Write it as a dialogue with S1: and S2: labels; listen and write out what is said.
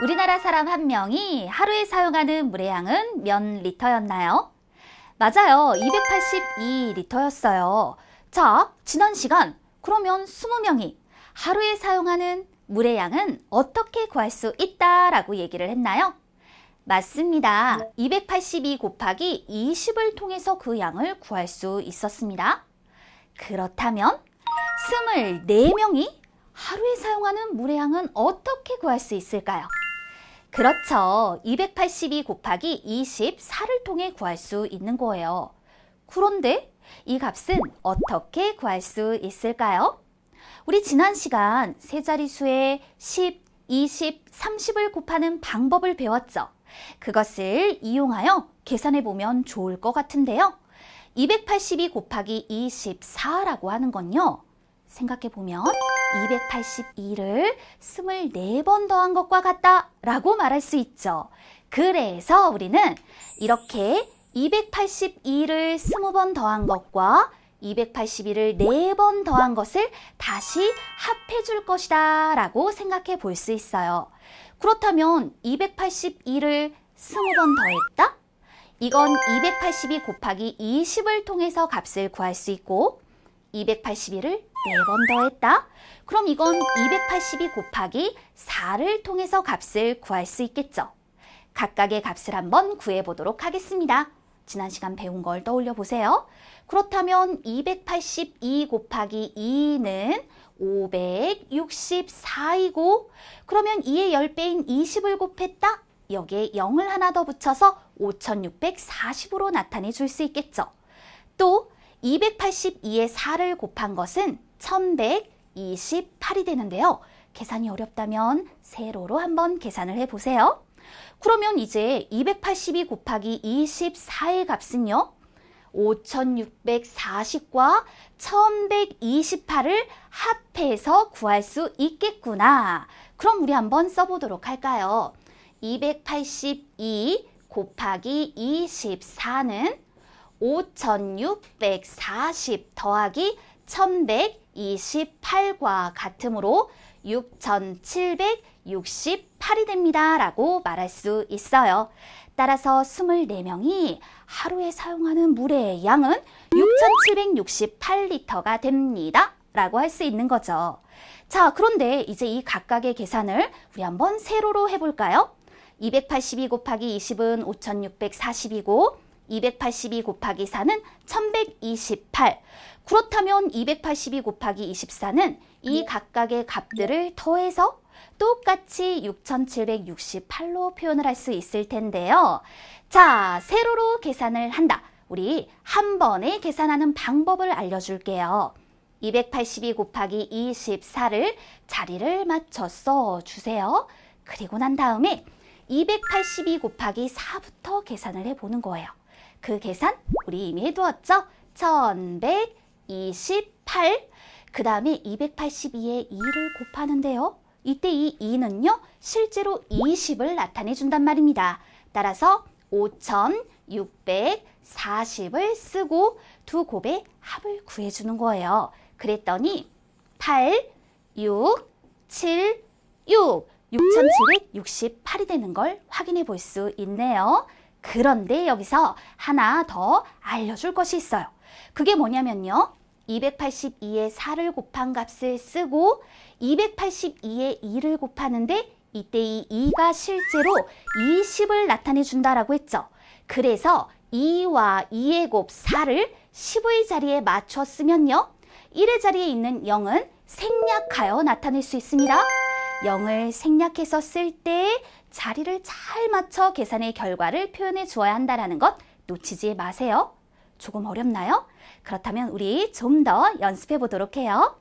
S1: 우리나라 사람 한 명이 하루에 사용하는 물의 양은 몇 리터였나요? 맞아요. 282리터였어요. 자, 지난 시간 그러면 20명이 하루에 사용하는 물의 양은 어떻게 구할 수 있다라고 얘기를 했나요? 맞습니다. 282 곱하기 20을 통해서 그 양을 구할 수 있었습니다. 그렇다면 24명이 하루에 사용하는 물의 양은 어떻게 구할 수 있을까요? 그렇죠. 282 곱하기 24를 통해 구할 수 있는 거예요. 그런데 이 값은 어떻게 구할 수 있을까요? 우리 지난 시간 세 자릿수에 10, 20, 30을 곱하는 방법을 배웠죠. 그것을 이용하여 계산해 보면 좋을 것 같은데요. 282 곱하기 24라고 하는 건요. 생각해 보면 282를 24번 더한 것과 같다 라고 말할 수 있죠. 그래서 우리는 이렇게 282를 20번 더한 것과 282를 4번 더한 것을 다시 합해 줄 것이다 라고 생각해 볼 수 있어요. 그렇다면 282를 20번 더했다? 이건 282 곱하기 20을 통해서 값을 구할 수 있고 282를 4번 더했다? 그럼 이건 282 곱하기 4를 통해서 값을 구할 수 있겠죠. 각각의 값을 한번 구해보도록 하겠습니다. 지난 시간 배운 걸 떠올려 보세요. 그렇다면 282 곱하기 2는 564이고 그러면 2의 10배인 20을 곱했다? 여기에 0을 하나 더 붙여서 5640으로 나타내 줄 수 있겠죠. 또 282에 4를 곱한 것은 1128이 되는데요. 계산이 어렵다면 세로로 한번 계산을 해보세요. 그러면 이제 282 곱하기 24의 값은요. 5640과 1128을 합해서 구할 수 있겠구나. 그럼 우리 한번 써보도록 할까요? 282 곱하기 24는 5640 더하기 1128과 같으므로 6768이 됩니다 라고 말할 수 있어요. 따라서 24명이 하루에 사용하는 물의 양은 6768리터가 됩니다 라고 할 수 있는 거죠. 자, 그런데 이제 이 각각의 계산을 우리 한번 세로로 해볼까요? 282 곱하기 20은 5640이고 282 곱하기 4는 1128. 그렇다면 282 곱하기 24는 이 각각의 값들을 더해서 똑같이 6768로 표현을 할 수 있을 텐데요. 자, 세로로 계산을 한다. 우리 한 번에 계산하는 방법을 알려줄게요. 282 곱하기 24를 자리를 맞춰 써주세요. 그리고 난 다음에 282 곱하기 4부터 계산을 해보는 거예요. 그 계산 우리 이미 해두었죠? 1128. 그 다음에 282에 2를 곱하는데요. 이때 이 2는요. 실제로 20을 나타내 준단 말입니다. 따라서 5640을 쓰고 두 곱의 합을 구해주는 거예요. 그랬더니 8, 6, 7, 6. 6768이 되는 걸 확인해 볼 수 있네요. 그런데 여기서 하나 더 알려줄 것이 있어요. 그게 뭐냐면요. 282에 4를 곱한 값을 쓰고 282에 2를 곱하는데 이때 이 2가 실제로 20을 나타내 준다라고 했죠. 그래서 2와 2의 곱 4를 10의 자리에 맞춰 쓰면요. 1의 자리에 있는 0은 생략하여 나타낼 수 있습니다. 0을 생략해서 쓸 때 자리를 잘 맞춰 계산의 결과를 표현해 주어야 한다는 것 놓치지 마세요. 조금 어렵나요? 그렇다면 우리 좀 더 연습해 보도록 해요.